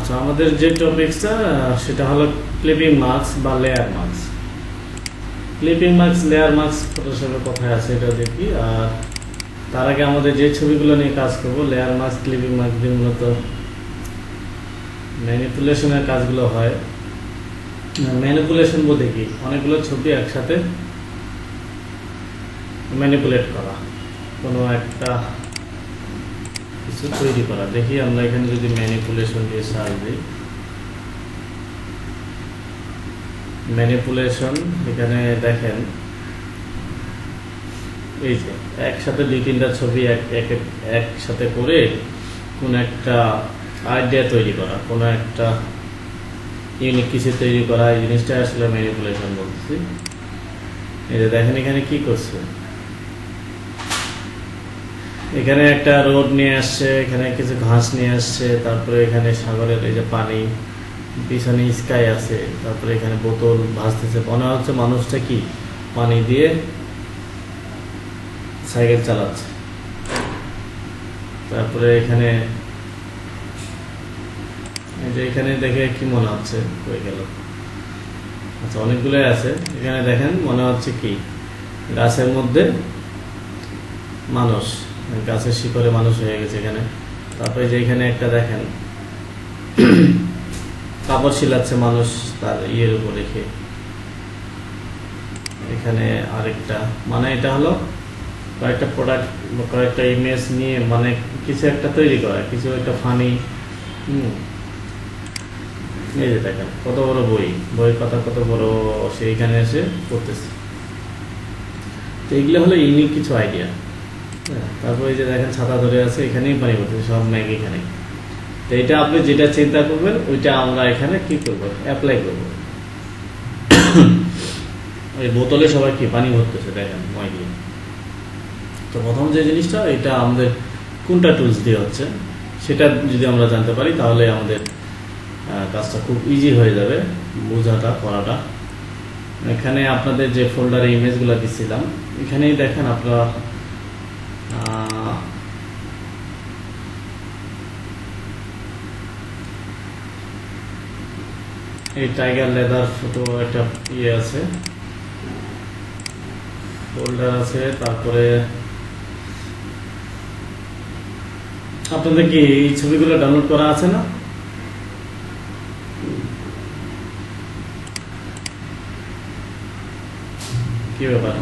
আচ্ছা, আমাদের যে টপিকসটা সেটা হলো ক্লিপিং মার্কস বা layer marks. Clipping marks, layer marks ফটোশপে কোথায় আছে এটা দেখি। আর তার আগে আমাদের যে ছবিগুলো নিয়ে কাজ করব, লেয়ার মার্কস, ক্লিপিং মার্কস দিয়ে মূলত ম্যানিপুলেশনের কাজগুলো হয়। ম্যানিপুলেশন বলতে কি, অনেকগুলো ছবি একসাথে ম্যানিপুলেট করা, কোনো একটা কিছু তৈরি করা। দেখি আমরা এখানে যদি ম্যানিপুলেশন দিয়ে সার্চ দিই, ম্যানিপুলেশন এখানে দেখেন এই যে একসাথে দুই তিনটা ছবি একসাথে করে কোন একটা আইডিয়া তৈরি করা, কোনো একটা ইউনিক কিছু তৈরি করা, এই জিনিসটা আসলে ম্যানিপুলেশন বলতেছি। এই যে দেখেন এখানে কি করছে, এখানে একটা রোড নিয়ে আসছে, এখানে কিছু ঘাস নিয়ে আসছে, তারপরে এখানে সাগরের এই যে পানি, পিছনে স্কাই আছে, তারপরে এখানে বোতল ভাসতেছে, মনে হচ্ছে মানুষটা কি পানি দিয়ে সাইকেল চালাচ্ছে। তারপরে এখানে এখানে দেখে কি মনে হচ্ছে হয়ে গেল। আচ্ছা, অনেকগুলোই আছে। এখানে দেখেন মনে হচ্ছে কি গাছের মধ্যে মানুষ, গাছের শিকড়ে মানুষ হয়ে গেছে এখানে। তারপরে যে এখানে একটা দেখেন কাপড় শিলাচ্ছে মানুষ তার ইয়ের উপর রেখে। এখানে আরেকটা, মানে এটা হলো কয়েকটা প্রোডাক্ট, কয়েকটা ইমেজ নিয়ে মানে কিছু একটা তৈরি করা, কিছু একটা ফানি। এই যে দেখেন কত বড় বইয়ের কথা কত বড় সেইখানে এসে পড়তেছে। তো এইগুলো হলো ইউনিক কিছু আইডিয়া। তারপরে এই যে দেখেন ছাতা ধরে আছে, এখানেই পানি পড়তেছে, সব ম্যাগ এখানে। তো এটা আপনি যেটা চিন্তা করবেন ওইটা আমরা এখানে কি করব, অ্যাপ্লাই করব। ওই বোতলে সবাই কি পানি ভরতেছে দেখেন মই দিয়ে। তো প্রথম যে জিনিসটা, এটা আমাদের কোনটা টুলস দিয়ে হচ্ছে সেটা যদি আমরা জানতে পারি তাহলে আমাদের কাজটা খুব ইজি হয়ে যাবে, বোঝাটা করাটা। এখানে আপনাদের যে ফোল্ডারে ইমেজগুলো দিচ্ছিলাম, এখানেই দেখেন আপনারা এই টাইগার লেদার ফটো একটা ইয়ে আছে, ফোল্ডার আছে। তারপরে আপনাদের কি এই ছবিগুলো ডাউনলোড করা আছে না? কি ব্যাপার,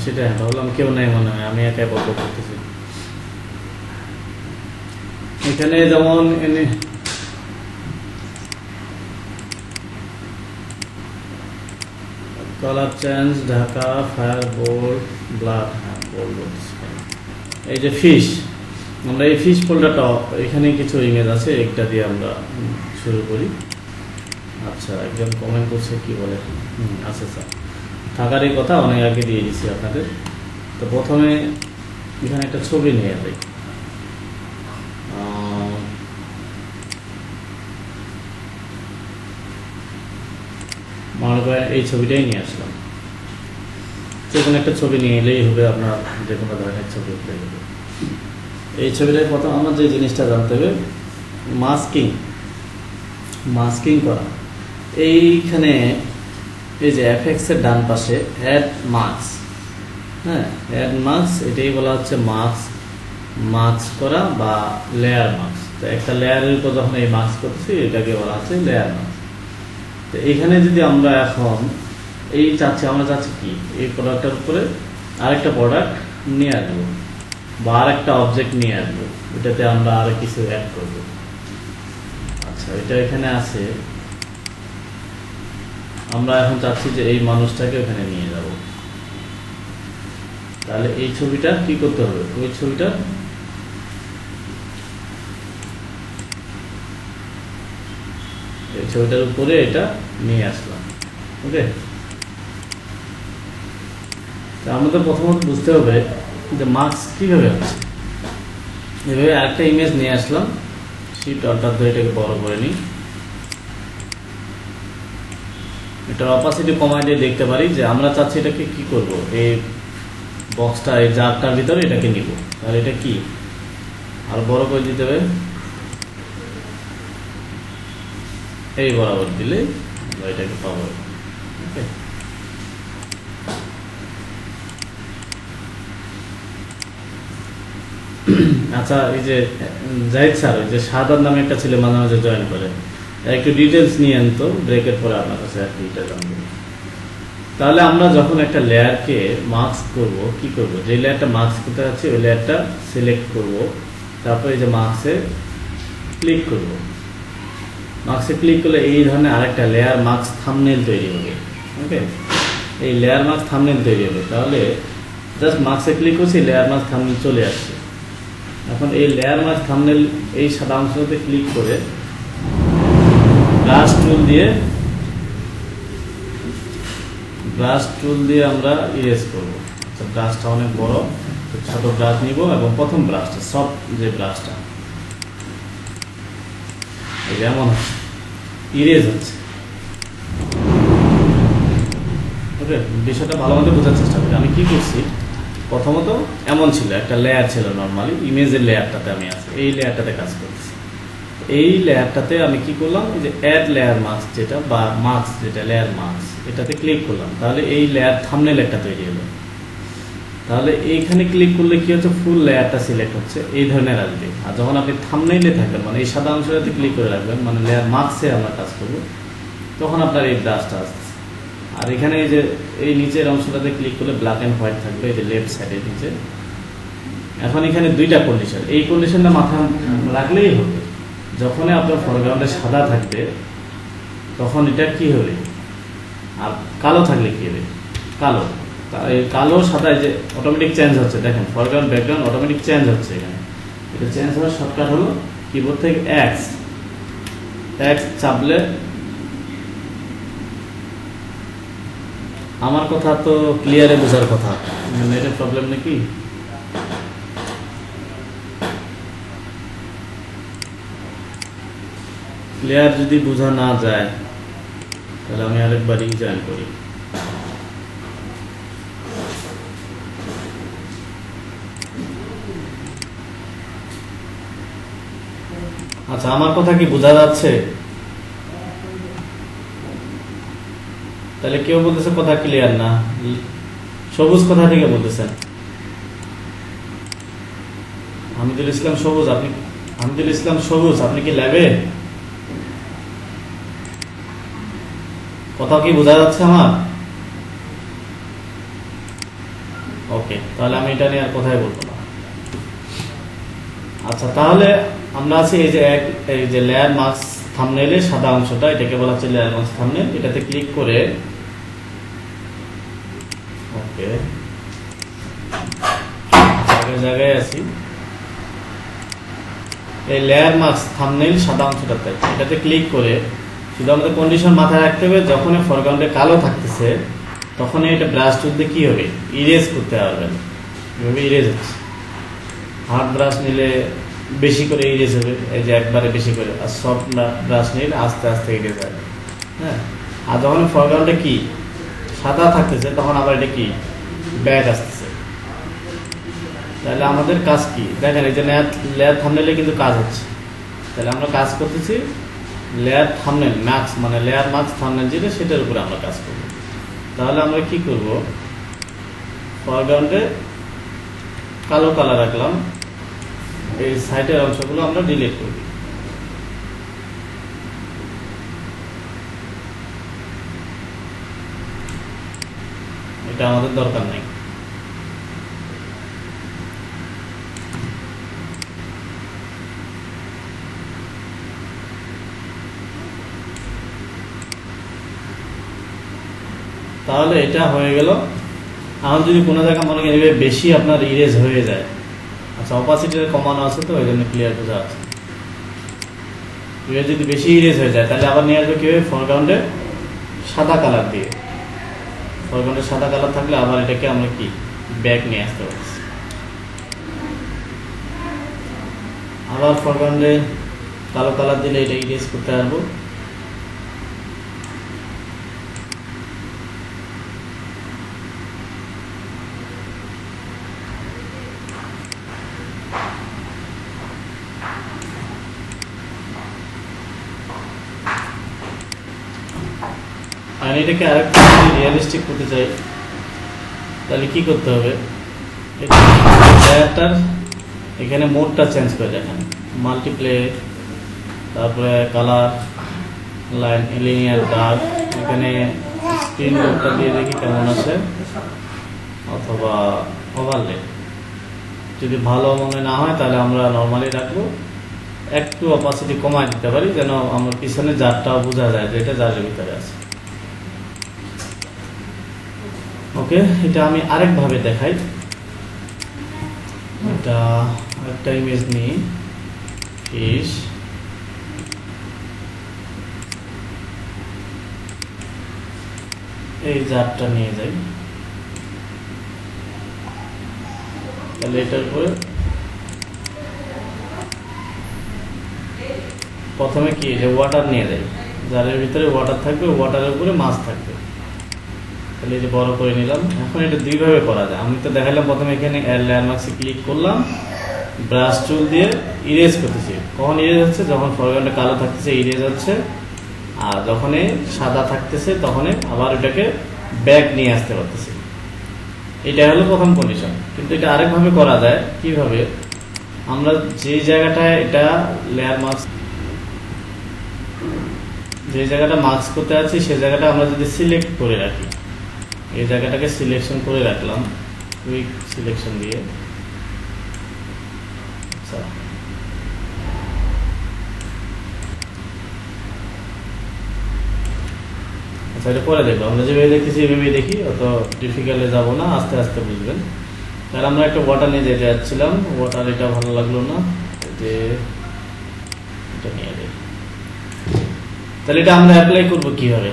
সেটা ভাবলাম কেউ নাই মনে হয়, আমি একাই গল্প করতেছি। এখানে যেমন colour change, Dhaka, fire bolt, blood, এই যে ফিশ, আমরা এই ফিশ ফোল্ডারটা এখানে কিছু ইমেজ আছে, একটা দিয়ে আমরা শুরু করি। আচ্ছা, একজন কমেন্ট করছে কি বলে, আচ্ছা স্যার থাকার এই কথা অনেক আগে দিয়ে দিচ্ছি আপনাদের। তো প্রথমে এখানে একটা ছবি নিয়ে যাই, মনে করেন এই ছবিটাই নিয়ে আসলাম। যে কোনো একটা ছবি নিয়ে এলেই হবে, আপনার যে কোনো ধরনের ছবি উঠতে হবে। এই ছবিটায় প্রথম আমার যে জিনিসটা জানতে হবে, মাস্কিং করা। এইখানে এই যে এফএক্সের ডান পাশে অ্যাড মার্কস, হ্যাঁ অ্যাড মার্কস, এটাই বলা হচ্ছে মার্কস করা বা লেয়ার মার্কস। তো একটা লেয়ারের উপর যখন এই মার্কস করছি এটাকে বলা হচ্ছে লেয়ার মার্কস। তো এইখানে যদি আমরা এখন আমরা চাচ্ছি কি এই প্রোডাক্টের উপরে আরেকটা প্রোডাক্ট নিয়ে আসবো বা আরেকটা অবজেক্ট নিয়ে আসবো, এটাতে আমরা আর কিছু অ্যাড করবো। আচ্ছা, এটা এখানে আছে, আমরা এখন চাচ্ছি যে এই মানুষটাকে ওখানে নিয়ে যাব। তাহলে এই ছবিটা কি করতে হবে, ওই ছবিটার উপরে এটা নিয়ে আসলাম। ওকে, আমাদের প্রথমত বুঝতে হবে যে মার্কস কিভাবে হচ্ছে। এভাবে আরেকটা ইমেজ নিয়ে আসলাম, শিফট অল্টার ধরে এটাকে বড় করে নিই। এটার অপাসিটি কমায় দিয়ে দেখতে পারি যে আমরা চাচ্ছি এটাকে কি করব, এই বক্সটা এই জারটার ভিতরে এটাকে নিব। তাহলে এটা কি আরো বড় করে দিতে হবে, এই বরাবর দিলে আমরা এটাকে পাবো। ওকে, আচ্ছা, এই যে জাহিদ স্যার, ওই যে শাহাদাত নামে একটা ছেলে মাঝে মাঝে জয়েন করে, একটু ডিটেলস নিয়ে আনতো, ব্রেকের পরে আপনার কাছে আর কি এটা জানবো। তাহলে আমরা যখন একটা লেয়ারকে মার্কস করব, কি করব, যে লেয়ারটা মার্কস করতে যাচ্ছে ওই লেয়ারটা সিলেক্ট করব, তারপর এই যে মার্কসে ক্লিক করব। মার্কসে ক্লিক করলে এই ধরনের আরেকটা লেয়ার মার্কস থাম্বনেল তৈরি হবে। ওকে, এই লেয়ার মার্কস থাম্বনেল তৈরি হবে। তাহলে জাস্ট মার্কসে ক্লিক করছি, লেয়ার মার্কস থাম্বনেল চলে আসছে। এখন এই লেয়ার মার্কস থাম্বনেল এই সাদা অংশটাতে ক্লিক করে ব্রাশ টুল দিয়ে আমরা ইরেজ করব। আচ্ছা, ব্রাশটা অনেক বড়, ছোট ব্রাশ নিব এবং প্রথম ব্রাশটা সফট যে ব্রাশটা যেমন ইরেজ হচ্ছে। ওকে, বিষয়টা ভালো মতো বোঝার চেষ্টা করি। আমি কি করছি, প্রথমত এমন ছিল, একটা লেয়ার ছিল নর্মালি, ইমেজের লেয়ারটাতে আমি আছি, এই লেয়ারটাতে কাজ করছি। এই লেয়ারটাতে আমি কি করলাম, এই যে অ্যাড লেয়ার মার্কস যেটা, বা মার্কস যেটা লেয়ার মার্কস, এটাতে ক্লিক করলাম। তাহলে এই লেয়ার থাম্বনেল একটা তৈরি হলো। তাহলে এইখানে ক্লিক করলে কি হচ্ছে, ফুল লেয়ারটা সিলেক্ট হচ্ছে, এই ধরনের আসবে। আর যখন আপনি থাম্বনেইলে থাকবেন, মানে এই সাদা অংশটাতে ক্লিক করে রাখবেন, মানে লেয়ার মার্কসে আমরা কাজ করবো, তখন আপনার এই ব্রাশটা আসছে। আর এখানে এই যে এই নিচের অংশটাতে ক্লিক করলে ব্ল্যাক অ্যান্ড হোয়াইট থাকবে, এই যে লেফট সাইডের নিচে। এখন এখানে দুইটা কন্ডিশন, এই কন্ডিশনটা মাথায় রাখলেই হবে। যখন আপনার ফরগ্রাউন্ডে সাদা থাকবে তখন এটা কি হবে, আর কালো থাকলে কি হবে, কালো। এই কালো সাদা যে অটোমেটিক চেঞ্জ হচ্ছে, দেখেন ফরগ্রাউন্ড ব্যাকগ্রাউন্ড অটোমেটিক চেঞ্জ হচ্ছে। এখানে এটা চেঞ্জ হওয়ার শর্টকাট হলো কিবোর্ড থেকে এক্স চাপলে। আমার কথা তো ক্লিয়ারে বোঝার কথা, নেটের প্রবলেম নাকি? ক্লিয়ার যদি বোঝা না যায় তাহলে আমি আরেকবারই জয়েন করি। আচ্ছা, আমার কথা কি বোঝা যাচ্ছে? তাহলে কেউ বলতেছে কথা ক্লিয়ার না। সবুজ কোথা থেকে বলতেছেন? হামিদুল ইসলাম সবুজ, আপনি কি ল্যাবে? কথা কি বোঝা যাচ্ছে আমার? ওকে, তাহলে আমি এটা নিয়ে আর কথাই বলবো না। আচ্ছা, তাহলে আমরা আছি এই যে লেয়ার মার্কস থাম্বনেইলের সাদা অংশটা, এটাকে বলা হচ্ছে লেয়ার মার্কস থাম্বনেইল। এটাতে ক্লিক করে ওকে, জায়গায় আছি, এই লেয়ার মার্কস থাম্বনেইল সাদা অংশটাতে, এটাতে ক্লিক করে শুধু আমাদের কন্ডিশন মাথায় রাখতে হবে, যখন ফরগ্রাউন্ডে কালো থাকতেছে তখন এটা ব্রাশ টুল দিয়ে কি হবে, ইরেজ করতে পারবেন। এভাবে ইরেজ হচ্ছে। হার্ড ব্রাশ নিলে বেশি করে ইরেজ হবে, এই যে একবারে বেশি করে, আর সফট ব্রাশ নিলে আস্তে আস্তে ইরেজ হবে। হ্যাঁ, আর যখন ফরগ্রাউন্ডে কি সাদা থাকতেছে তখন আবার এটা কি ব্যাক আসতেছে। তাহলে আমাদের কাজ কি দেখেন, এই যে লেয়ার থাম্বনেইলে কিন্তু কাজ হচ্ছে। তাহলে আমরা কাজ করতেছি লেয়ার থাম্বনেইল মার্কস, মানে লেয়ার মার্কস থাম্বনেইল যেটা, সেটার উপরে আমরা কাজ করব। তাহলে আমরা কি করব, ফরগ্রাউন্ডে কালো কালার রাখলাম, এই সাইডের অংশগুলো আমরা ডিলিট করব। এটা আমাদের দরকার নেই। তাহলে এটা হয়ে গেল। এখন যদি কোনো জায়গা মনে করেন বেশি আপনার ইরেজ হয়ে যায়, আচ্ছা অপাসিটিটা কমানো আছে তো ওই জন্য ক্লিয়ার বোঝা আছে। এবার যদি বেশি ইরেজ হয়ে যায় তাহলে আবার নিয়ে আসবে কীভাবে, ফরগ্রাউন্ডে সাদা কালার দিয়ে। ফরগ্রাউন্ডে সাদা কালার থাকলে আবার এটাকে আমরা কি ব্যাক নিয়ে আসতে পারছি। আবার ফরগ্রাউন্ডে কালো কালার দিলে এটা ইরেজ করতে পারবো। আর এটাকে আরেকটু রিয়েলিস্টিক করতে চাই তাহলে কি করতে হবে, লেয়ারটার এখানে মোডটা চেঞ্জ করে দেখেন, মাল্টিপ্লে, তারপরে কালার, লাইন, লিনিয়ার, ডার্ক, এখানে স্ক্রিন মোডটা দিয়ে দেখি কেমন আছে, অথবা ওভারলে। যদি ভালো মনে না হয় তাহলে আমরা নর্মালি রাখবো, একটু অপাসিটি কমায় দিতে পারি যেন আমার পিছনে জারটাও বোঝা যায় যে এটা জারের ভিতরে আছে। ওকে, এটা আমি আরেকভাবে দেখাই। এটা একটা ইমেজ নিই, ফিশ, এই জারটা নিয়ে যাই, তাহলে এটার উপরে প্রথমে কি যে ওয়াটার নিয়ে যাই, জারের ভিতরে ওয়াটার থাকবে, ওয়াটারের উপরে মাছ থাকবে, তাহলে এই যে বড় করে নিলাম। এখন এটা দুইভাবে করা যায়, আমি তো দেখালাম প্রথমে এখানে লেয়ার মার্কসে ক্লিক করলাম, ব্রাশ টুল দিয়ে ইরেজ করতেছি। কখন ইরেজ হচ্ছে, যখন ফরগ্রাউন্ডে কালো থাকতেছে ইরেজ হচ্ছে, আর যখন সাদা থাকতেছে তখন আবার এটাকে ব্যাক নিয়ে আসতে পারতেছি। এটা হলো প্রথম কন্ডিশন। কিন্তু এটা আরেকভাবে করা যায়, কিভাবে, আমরা যে জায়গাটায় এটা লেয়ার মার্কস, যে জায়গাটা মার্কস করতে আছি সেই জায়গাটা আমরা যদি সিলেক্ট করে রাখি, এই জায়গাটাকে সিলেকশন করে রাখলাম কুইক সিলেকশন দিয়ে, আচ্ছা আচ্ছা এটা পরে দেখবো, আমরা যেভাবে দেখতেছি এভাবেই দেখি, অত ডিফিকাল্টে যাব না, আস্তে আস্তে বুঝবেন। তাহলে আমরা একটা ওয়াটার নিয়ে যেতে যাচ্ছিলাম, ওয়াটার এটা ভালো লাগলো না, যে এটা নিয়ে যাই। তাহলে এটা আমরা অ্যাপ্লাই করবো কিভাবে,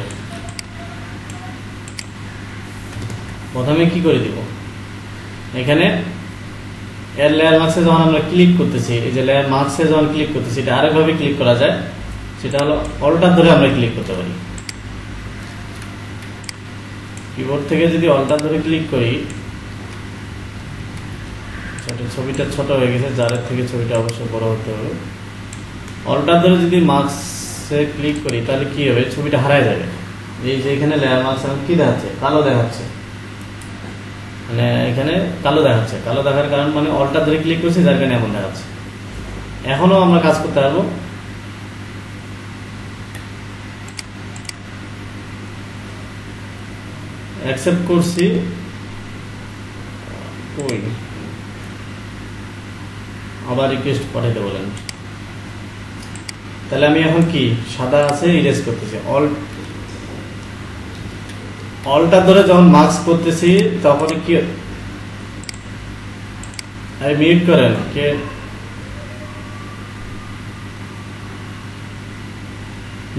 প্রথমে কি করে দিব, এখানে এর লেয়ার মার্কসে যখন আমরা ক্লিক করতেছি, এই যে লেয়ার মার্কসে যখন ক্লিক করতেছি, এটা আরেকভাবে ক্লিক করা যায়, সেটা হলো অল্টার ধরে আমরা ক্লিক করতে পারি। কিবোর্ড থেকে যদি অল্টার ধরে ক্লিক করি, ছবিটা ছোট হয়ে গেছে, জারের থেকে ছবিটা অবশ্যই বড় হতে হবে। অল্টার ধরে যদি মার্কসে ক্লিক করি তাহলে কি হবে, ছবিটা হারায় যাবে। এই যে এখানে লেয়ার মার্কস কি দেখাচ্ছে, কালো দেখাচ্ছে, মানে এখানে কালো দেখাচ্ছে, কালো দেখার কারণ মানে অল্টার ধরে ক্লিক করছি যার কারণে এমন দেখাচ্ছে। এখনো আমরা কাজ করতে পারবো, অ্যাকসেপ্ট করছি, ওই আবার রিকোয়েস্ট পাঠাইতে বলেন। তাহলে আমি এখন কি সাদা আছে ইরেজ করতেছি, অলটা ধরে যখন মার্কস করতেছি তখন কি মিউট করেন কে,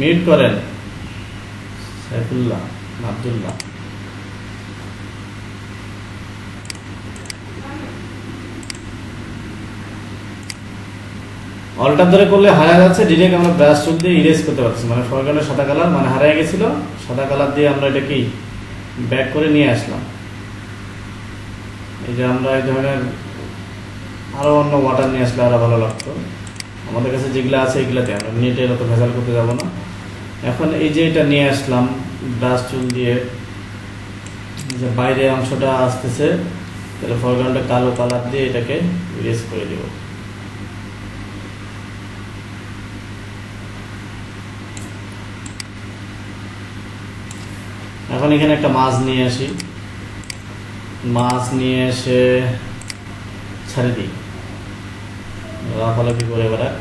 মিউট করেন সাইফুল্লাহ আব্দুল্লাহ। অল্টার ধরে করলে হারায় যাচ্ছে, ডিরেক্ট আমরা ব্রাশ টুল দিয়ে ইরেজ করতে পারছি, মানে ফরগ্রাউন্ডে সাদা কালার মানে হারায় গেছিল, সাদা কালার দিয়ে আমরা এটা কি ব্যাক করে নিয়ে আসলাম। এই যে আমরা এই ধরনের আরো অন্য ওয়াটার নিয়ে আসলে আরো ভালো লাগতো, আমাদের কাছে যেগুলো আছে এগুলাতে আমরা নেটে অত ভেজাল করতে যাব না। এখন এই যে এটা নিয়ে আসলাম ব্রাশ টুল দিয়ে, যে বাইরে অংশটা আসতেছে, তাহলে ফরগ্রাউন্ডে কালো কালার দিয়ে এটাকে ইরেজ করে দেব। এখন এখানে একটা মাছ নিয়ে আসি, মাছ নিয়ে এসে ছাড়ে দিই, লাফালাফি করে বেড়াক।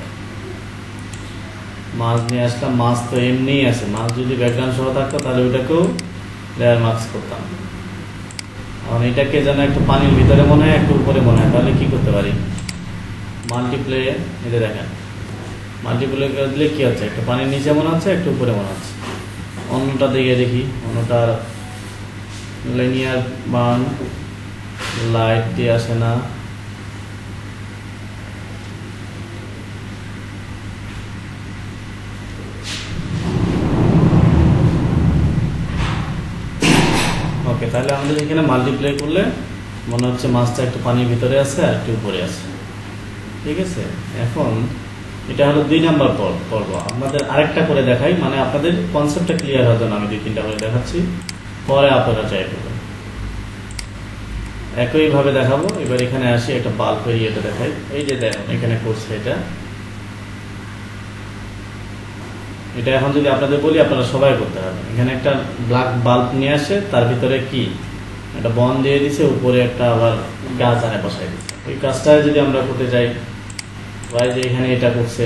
মাছ নিয়ে আসলাম, মাছ তো এমনিই আছে, মাছ যদি ব্যাকগ্রাউন্ড সহ থাকতো তাহলে ওইটাকেও লেয়ার মার্কস করতাম। এখন এটাকে যেন একটু পানির ভিতরে মনে হয়, একটু উপরে মনে হয়, তাহলে কি করতে পারি, মাল্টিপ্লে, এটা দেখেন মাল্টিপ্লে করে দিলে কি হচ্ছে, একটু পানির নিচে মনে হচ্ছে, একটু উপরে মনে হচ্ছে। অন্যটা দিয়ে দেখি, অন্যটার লিনিয়ার বার্ন লাইট দিয়ে আসে না, ওকে। তাহলে আমাদের এখানে মাল্টিপ্লাই করলে মনে হচ্ছে মাছটা একটু পানির ভিতরে আছে আর একটু উপরে আছে, ঠিক আছে। এখন এটা হলো 2 নাম্বার পর্ব। আপনাদের আরেকটা করে দেখাই, মানে আপনাদের কনসেপ্টটা ক্লিয়ার হওয়ার জন্য আমি 2-3টা করে দেখাচ্ছি, পরে আপনারা ট্রাই করবেন। একইভাবে দেখাবো। এবার এখানে আসি, একটা বাল্বের ইয়েটা দেখাই। এই যে দেখুন এখানে করছে এটা এখন যদি আপনাদের বলি আপনারা সবাই করতে পারবেন। এখানে একটা ব্ল্যাক বাল্ব নিয়ে আসে, তার ভিতরে কি একটা বন দিয়ে দিছে, উপরে একটা আবার গাছ আনে বসাই দিচ্ছে। ওই কাজটা যদি আমরা করতে যাই, ভাই যে এখানে এটা করছে,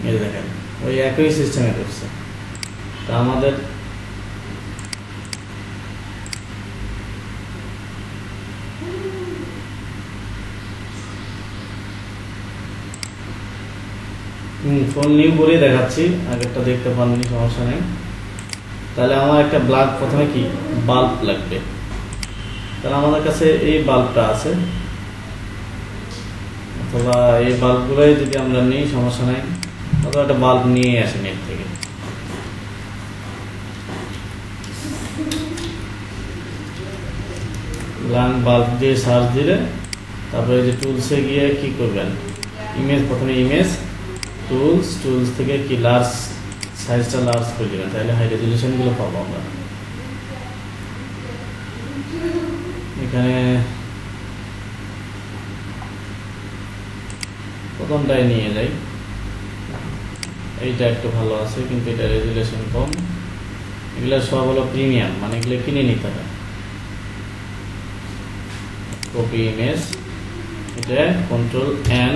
এই দেখেন ওই একই সিস্টেমে করছে। তা আমাদের ফোন নিউ করে দেখাচ্ছি, আগেরটা দেখতে পাননি, সমস্যা নেই। তাহলে আমার একটা ব্ল্যাক প্রথমে কি বাল্ব লাগবে, তাহলে আমাদের কাছে এই বাল্বটা আছে, অথবা এই বাল্বগুলোই যদি আমরা নিই সমস্যা নাই, অথবা একটা বাল্ব নিয়ে আসি নেট থেকে। ব্ল্যাঙ্ক বাল্ব দিয়ে সার্চ দিলে, তারপরে যে টুলসে গিয়ে কি করবেন, ইমেজ, প্রথমে ইমেজ, টুলস থেকে কি লার্জ সাইজটা লার্জ করে দেবেন, তাহলে হাই রেজুলেশনগুলো পাবো আমরা। এখানে প্রথমটাই নিয়ে যাই, এইটা একটু ভালো আছে কিন্তু এটা রেজুলেশন কম। এগুলো সব হলো প্রিমিয়াম, মানে এগুলো কিনে নিতে হবে। কপি ইমেজ, এটা control N,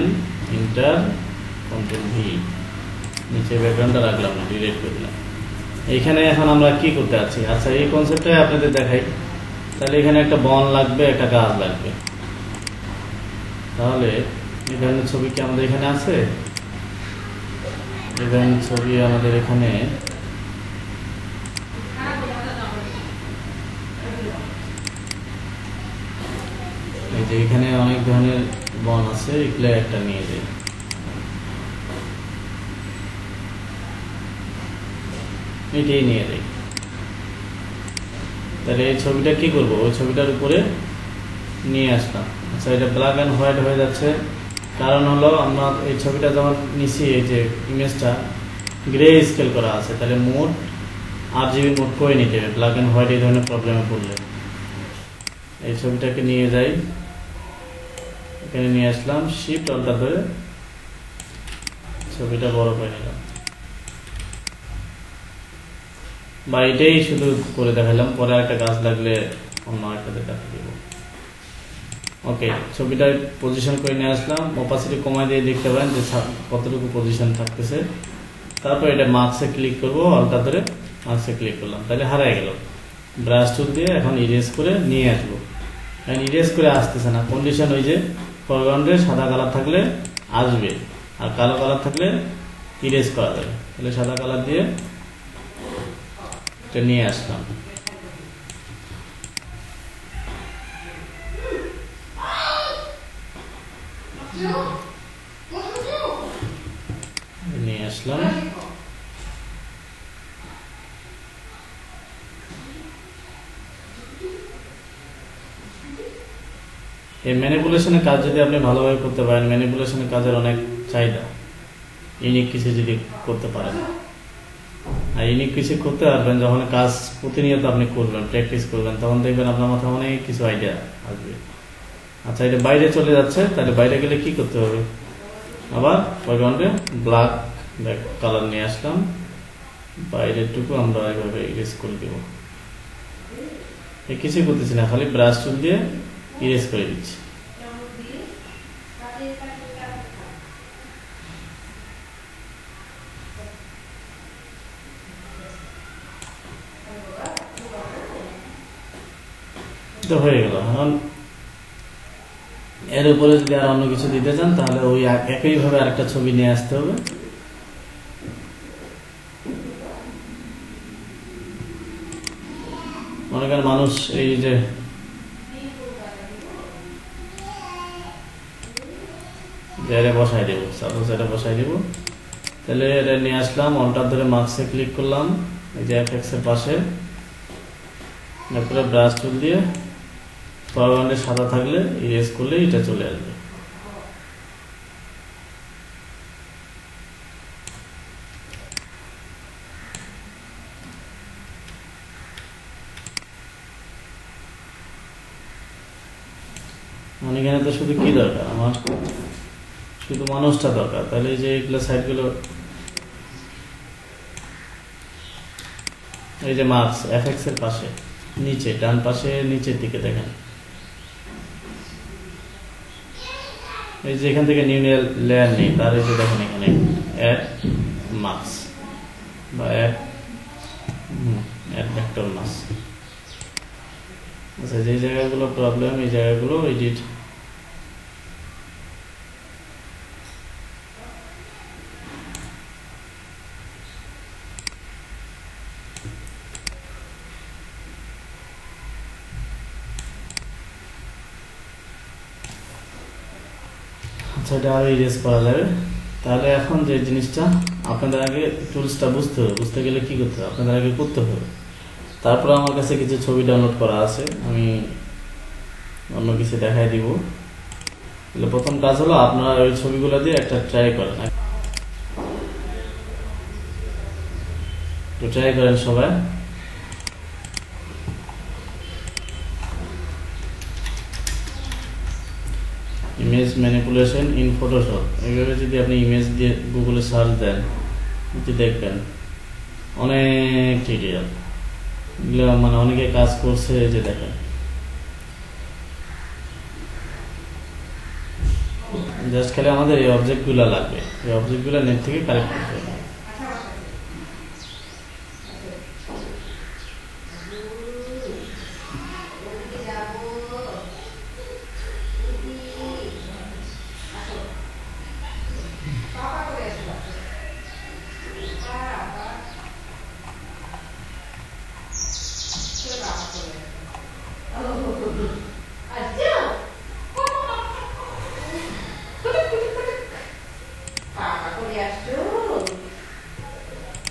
inter, control V, নিচে ব্যাকগ্রাউন্ডটা রাখলাম না, ডিলিট করে দিলাম। এইখানে এখন আমরা কি করতে আছি, আচ্ছা এই কনসেপ্টটাই আপনাদের দেখাই। তাহলে এখানে একটা বন লাগবে, একটা গাছ লাগবে। তাহলে এই ধরনের ছবি কি আমাদের এখানে আছে? এই ধরনের ছবি আমাদের এখানে এই যে এখানে অনেক ধরনের বন আছে, এগুলো একটা নিয়ে যাই। এটাই নিয়ে যাই। তাহলে এই ছবিটা কি করব, ওই ছবিটার উপরে নিয়ে আসলাম। আচ্ছা এটা ব্ল্যাক অ্যান্ড হোয়াইট হয়ে যাচ্ছে, কারণ হলো আমরা এই ছবিটা যখন নিচ্ছি, এই যে ইমেজটা গ্রে স্কেল করা আছে, তাহলে মোড RGB মোড করে নিতে হবে ব্ল্যাক অ্যান্ড হোয়াইট এই ধরনের প্রবলেমে পড়লে। এই ছবিটাকে নিয়ে যাই, এখানে নিয়ে আসলাম, শিফট অল্টার ধরে ছবিটা বড় করে নিলাম, বা এটাই শুধু করে দেখালাম, পরে একটা গাছ লাগলে অন্য একটা দেখা দিব। ওকে, ছবিটা পজিশন করে নিয়ে আসলাম, অপাসিটি কমাই দিয়ে দেখতে পারেন যে কতটুকু পজিশন থাকতেছে। তারপর এটা মার্কসে ক্লিক করবো, অল্টার ধরে মার্কসে ক্লিক করলাম, তাহলে হারাই গেল। ব্রাশ টুল দিয়ে এখন ইরেজ করে নিয়ে আসবো। এখন ইরেজ করে আসতেছে না, কন্ডিশন ওই যে ফরগ্রাউন্ডে সাদা কালার থাকলে আসবে, আর কালো কালার থাকলে ইরেজ করা যাবে। তাহলে সাদা কালার দিয়ে এটা নিয়ে আসলাম। নিয়ে আসলাম, এই ম্যানিপুলেশনের কাজ যদি আপনি ভালোভাবে করতে পারেন, ম্যানিপুলেশনের কাজের অনেক চাহিদা, ইউনিক কিছু যদি করতে পারেন। আর ইউনিক কিছু করতে পারবেন যখন কাজ প্রতিনিয়ত আপনি করবেন, প্র্যাকটিস করবেন, তখন দেখবেন আপনার মাথায় অনেক কিছু আইডিয়া আসবে। আচ্ছা এটা বাইরে চলে যাচ্ছে, তাহলে বাইরে গেলে কি করতে হবে, আবার ব্যাকগ্রাউন্ডে ব্ল্যাক কালার নিয়ে আসলাম, বাইরের টুকু আমরা এইভাবে ইরেজ করে দেব। কিছুই করতেছি না, খালি ব্রাশ টুল দিয়ে ইরেজ করে দিচ্ছি। হয়ে গেল। এখন এর উপরে যদি আর অন্য কিছু দিতে চান, তাহলে ওই একইভাবে আরেকটা ছবি নিয়ে আসতে হবে। মনে করেন মানুষ এই যে বসাই দেবো, সাপোজ এটা বসাই দেবো, তাহলে এটা নিয়ে আসলাম, অল্টার ধরে মার্কসে ক্লিক করলাম, এই যে এফএক্স এর পাশে, তারপরে ব্রাশ টুল দিয়ে ফরগ্রাউন্ডে সাদা থাকলে ইরেজ করলে এটা চলে আসবে। মানে এখানে তো শুধু কি দরকার, আমার শুধু মানুষটা দরকার। তাহলে এই যে এইগুলো সাইডগুলো, এই যে মার্কস এফএক্স এর পাশে নিচে ডান পাশে নিচের দিকে দেখেন, এই যে এখান থেকে নিউ লেয়ার নেই তার, এই যে দেখেন এখানে অ্যাড মার্কস বা অ্যাড ভেক্টর মার্কস। আচ্ছা, যে জায়গাগুলো প্রবলেম এই জায়গাগুলো এডিট সেটা আরো ইরেজ করা যাবে। তাহলে এখন যে জিনিসটা আপনাদের আগে টুলসটা বুঝতে গেলে কি করতে হবে, আপনাদের আগে করতে হবে। তারপর আমার কাছে কিছু ছবি ডাউনলোড করা আছে, আমি অন্য কিছু দেখাই দিব। তাহলে প্রথম কাজ হলো আপনারা ওই ছবিগুলো দিয়ে একটা ট্রাই করেন, ট্রাই করেন সবাই। ইমেজ ম্যানিপুলেশন ইন ফটোশপ, এইভাবে যদি আপনি ইমেজ দিয়ে গুগলে সার্চ দেন, দেখবেন অনেক টিউটোরিয়াল, এগুলো মানে অনেকে কাজ করছে। যে দেখেন জাস্ট খালি আমাদের এই অবজেক্টগুলো লাগবে, এই অবজেক্টগুলো নেট থেকে কালেক্ট করতে হবে।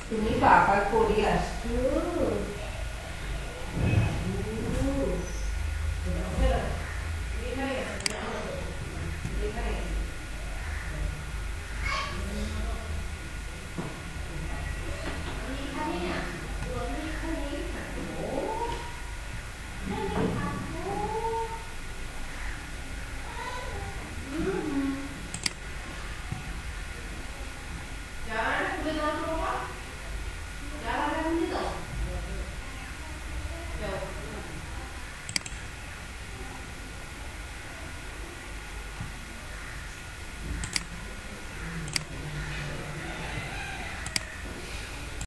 তুমি বাবা করে আসছো।